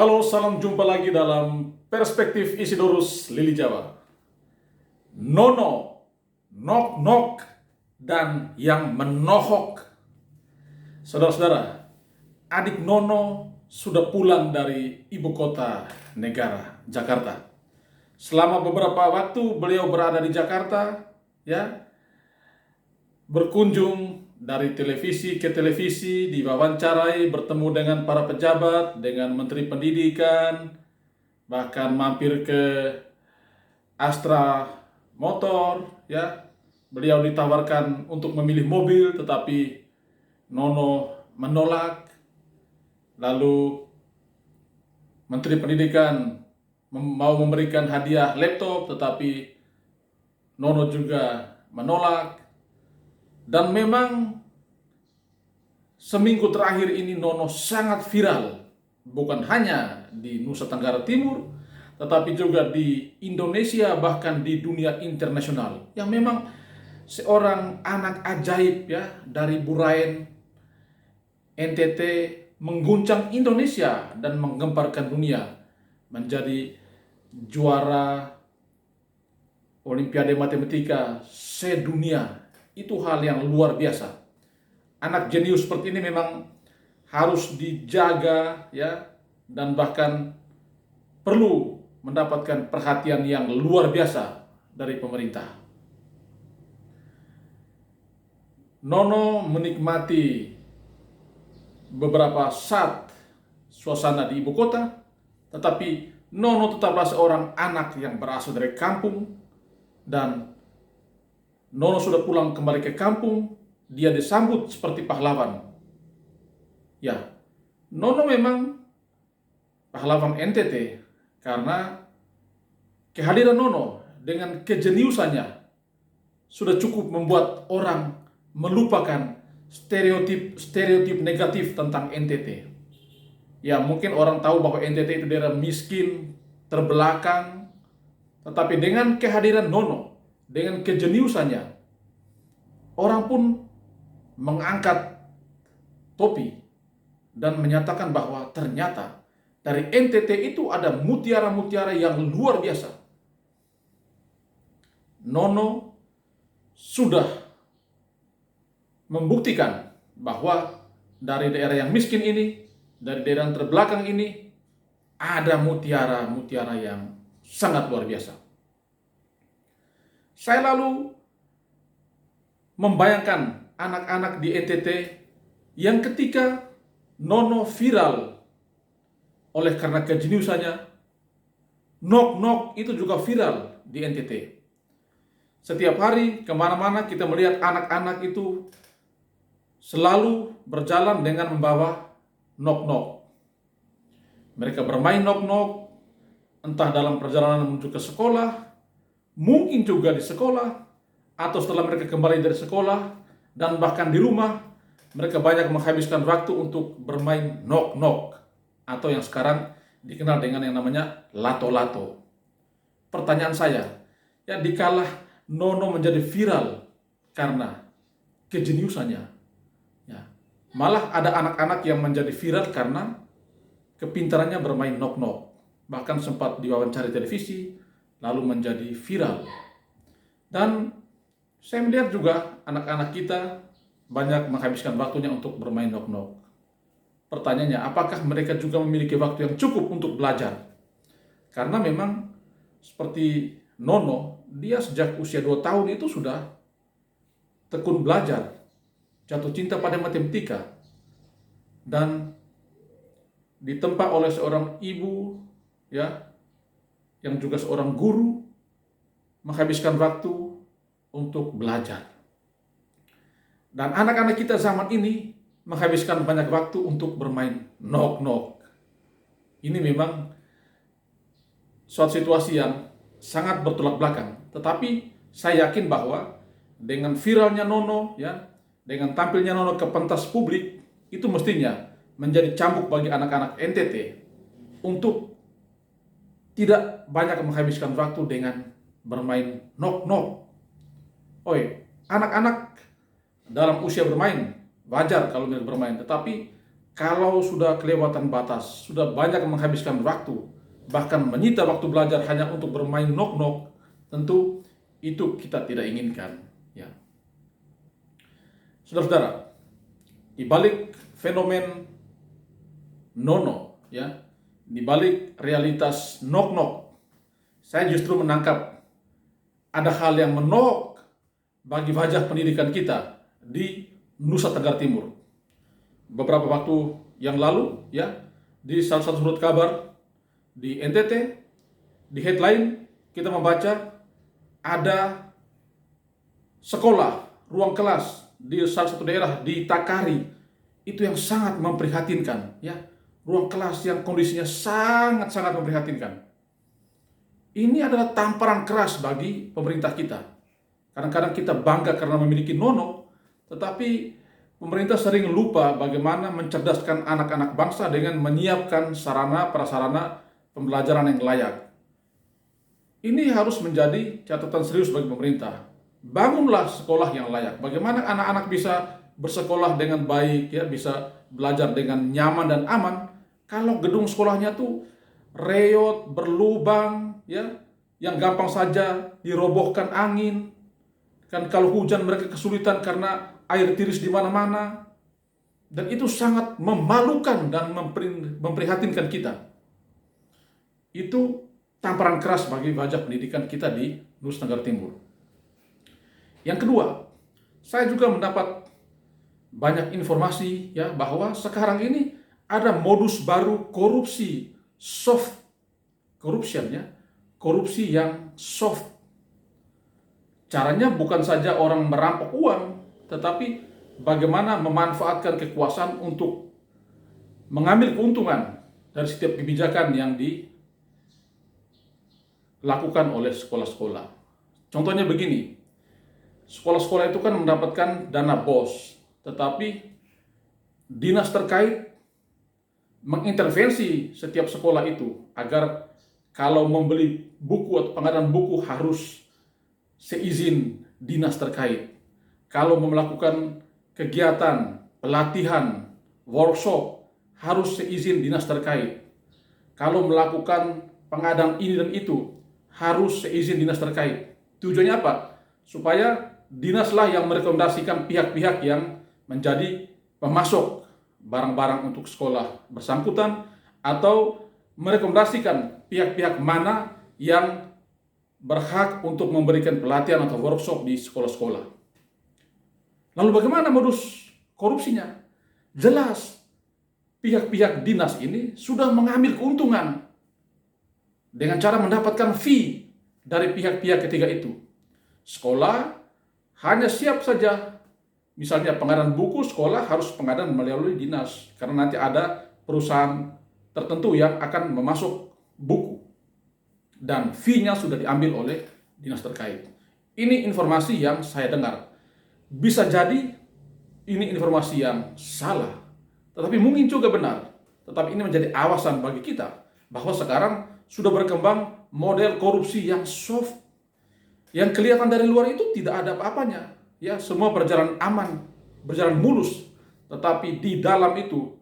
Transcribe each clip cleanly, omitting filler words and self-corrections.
Halo, salam jumpa lagi dalam Perspektif Isidorus Lili Jawa. Nono, nok-nok, dan yang menohok. Saudara-saudara, adik Nono sudah pulang dari ibu kota negara, Jakarta. Selama beberapa waktu beliau berada di Jakarta, ya, berkunjung dari televisi ke televisi, diwawancarai, bertemu dengan para pejabat, dengan Menteri Pendidikan, bahkan mampir ke Astra Motor, ya. Beliau ditawarkan untuk memilih mobil, tetapi Nono menolak. Lalu Menteri Pendidikan mau memberikan hadiah laptop, tetapi Nono juga menolak. Dan memang seminggu terakhir ini Nono sangat viral, bukan hanya di Nusa Tenggara Timur, tetapi juga di Indonesia, bahkan di dunia internasional. Yang memang seorang anak ajaib, ya, dari Buraen, NTT, mengguncang Indonesia dan menggemparkan dunia, menjadi juara Olimpiade Matematika sedunia. Itu hal yang luar biasa. Anak jenius seperti ini memang harus dijaga, ya, dan bahkan perlu mendapatkan perhatian yang luar biasa dari pemerintah. Nono menikmati beberapa saat suasana di ibu kota, tetapi Nono tetaplah seorang anak yang berasal dari kampung, dan Nono sudah pulang kembali ke kampung. Dia disambut seperti pahlawan. Ya, Nono memang pahlawan NTT karena kehadiran Nono dengan kejeniusannya sudah cukup membuat orang melupakan stereotip negatif tentang NTT. Ya, mungkin orang tahu bahwa NTT itu daerah miskin, terbelakang, tetapi dengan kehadiran Nono, dengan kejeniusannya, orang pun mengangkat topi dan menyatakan bahwa ternyata dari NTT itu ada mutiara-mutiara yang luar biasa. Nono sudah membuktikan bahwa dari daerah yang miskin ini, dari daerah yang terbelakang ini, ada mutiara-mutiara yang sangat luar biasa. Saya lalu membayangkan anak-anak di NTT yang ketika Nono viral oleh karena kejeniusannya, nok-nok itu juga viral di NTT. Setiap hari kemana-mana kita melihat anak-anak itu selalu berjalan dengan membawa nok-nok. Mereka bermain nok-nok, entah dalam perjalanan menuju ke sekolah, mungkin juga di sekolah, atau setelah mereka kembali dari sekolah, dan bahkan di rumah, mereka banyak menghabiskan waktu untuk bermain nok-nok, atau yang sekarang dikenal dengan yang namanya lato-lato. Pertanyaan saya, ya, dikala Nono menjadi viral karena kejeniusannya, ya, malah ada anak-anak yang menjadi viral karena kepintarannya bermain nok-nok. Bahkan sempat diwawancari televisi, lalu menjadi viral. Dan saya melihat juga anak-anak kita banyak menghabiskan waktunya untuk bermain nok-nok. Pertanyaannya, apakah mereka juga memiliki waktu yang cukup untuk belajar? Karena memang seperti Nono, dia sejak usia 2 tahun itu sudah tekun belajar, jatuh cinta pada matematika, dan ditempa oleh seorang ibu, ya, yang juga seorang guru, menghabiskan waktu untuk belajar. Dan anak-anak kita zaman ini menghabiskan banyak waktu untuk bermain nok-nok. Ini memang suatu situasi yang sangat bertolak belakang. Tetapi saya yakin bahwa dengan viralnya Nono, ya, dengan tampilnya Nono ke pentas publik, itu mestinya menjadi cambuk bagi anak-anak NTT untuk tidak banyak menghabiskan waktu dengan bermain nok-nok. Anak-anak dalam usia bermain wajar kalau mereka bermain, tetapi kalau sudah kelewatan batas, sudah banyak menghabiskan waktu, bahkan menyita waktu belajar hanya untuk bermain nok-nok, tentu itu kita tidak inginkan. Ya. Saudara-saudara, di balik fenomen nono, ya, di balik realitas nok-nok, saya justru menangkap ada hal yang menohok bagi wajah pendidikan kita di Nusa Tenggara Timur. Beberapa waktu yang lalu, ya, di salah satu surat kabar di NTT, di headline kita membaca ada sekolah, ruang kelas di salah satu daerah di Takari itu yang sangat memprihatinkan, ya, ruang kelas yang kondisinya sangat-sangat memprihatinkan. Ini adalah tamparan keras bagi pemerintah kita. Kadang-kadang kita bangga karena memiliki nono, tetapi pemerintah sering lupa bagaimana mencerdaskan anak-anak bangsa dengan menyiapkan sarana prasarana pembelajaran yang layak. Ini harus menjadi catatan serius bagi pemerintah. Bangunlah sekolah yang layak. Bagaimana anak-anak bisa bersekolah dengan baik, ya, bisa belajar dengan nyaman dan aman, kalau gedung sekolahnya tuh reot, berlubang, ya, yang gampang saja dirobohkan angin. Kan kalau hujan mereka kesulitan karena air tiris di mana-mana. Dan itu sangat memalukan dan memprihatinkan kita. Itu tamparan keras bagi wajah pendidikan kita di Nusa Tenggara Timur. Yang kedua, saya juga mendapat banyak informasi, ya, bahwa sekarang ini ada modus baru korupsi, soft corruption, ya, korupsi yang soft. Caranya bukan saja orang merampok uang, tetapi bagaimana memanfaatkan kekuasaan untuk mengambil keuntungan dari setiap kebijakan yang dilakukan oleh sekolah-sekolah. Contohnya begini, sekolah-sekolah itu kan mendapatkan dana BOS, tetapi dinas terkait mengintervensi setiap sekolah itu agar kalau membeli buku atau pengadaan buku harus seizin dinas terkait. Kalau melakukan kegiatan, pelatihan, workshop harus seizin dinas terkait. Kalau melakukan pengadaan ini dan itu harus seizin dinas terkait. Tujuannya apa? Supaya dinaslah yang merekomendasikan pihak-pihak yang menjadi pemasok barang-barang untuk sekolah bersangkutan, atau merekomendasikan pihak-pihak mana yang berhak untuk memberikan pelatihan atau workshop di sekolah-sekolah. Lalu bagaimana modus korupsinya? Jelas, pihak-pihak dinas ini sudah mengambil keuntungan dengan cara mendapatkan fee dari pihak-pihak ketiga itu. Sekolah hanya siap saja, misalnya pengadaan buku, sekolah harus pengadaan melalui dinas, karena nanti ada perusahaan tertentu yang akan memasuk buku. Dan fee-nya sudah diambil oleh dinas terkait. Ini informasi yang saya dengar. Bisa jadi ini informasi yang salah, tetapi mungkin juga benar. Tetapi ini menjadi awasan bagi kita bahwa sekarang sudah berkembang model korupsi yang soft, yang kelihatan dari luar itu tidak ada apa-apanya. Ya, semua berjalan aman, berjalan mulus, tetapi di dalam itu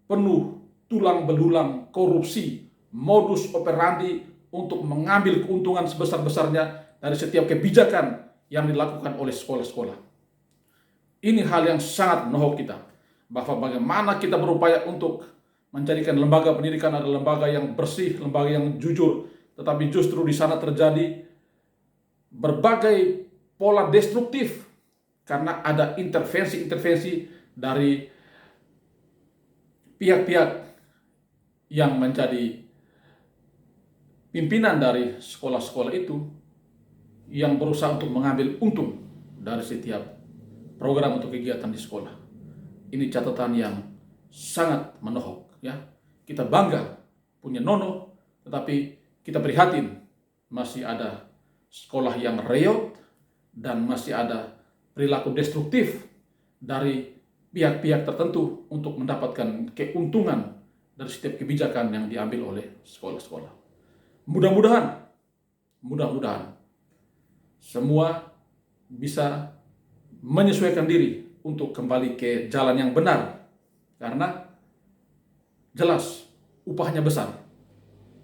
penuh tulang belulang korupsi, modus operandi untuk mengambil keuntungan sebesar-besarnya dari setiap kebijakan yang dilakukan oleh sekolah-sekolah. Ini hal yang sangat menohok kita, bahwa bagaimana kita berupaya untuk menjadikan lembaga pendidikan adalah lembaga yang bersih, lembaga yang jujur, tetapi justru di sana terjadi berbagai pola destruktif karena ada intervensi-intervensi dari pihak-pihak yang menjadi pimpinan dari sekolah-sekolah itu, yang berusaha untuk mengambil untung dari setiap program untuk kegiatan di sekolah. Ini catatan yang sangat menohok, ya. Kita bangga punya nono, tetapi kita prihatin masih ada sekolah yang reot dan masih ada perilaku destruktif dari pihak-pihak tertentu untuk mendapatkan keuntungan dari setiap kebijakan yang diambil oleh sekolah-sekolah. Mudah-mudahan semua bisa menyesuaikan diri untuk kembali ke jalan yang benar, karena jelas upahnya besar.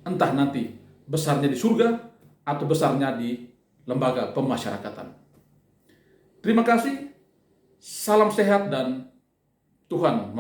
Entah nanti besarnya di surga atau besarnya di lembaga pemasyarakatan. Terima kasih, salam sehat dan Tuhan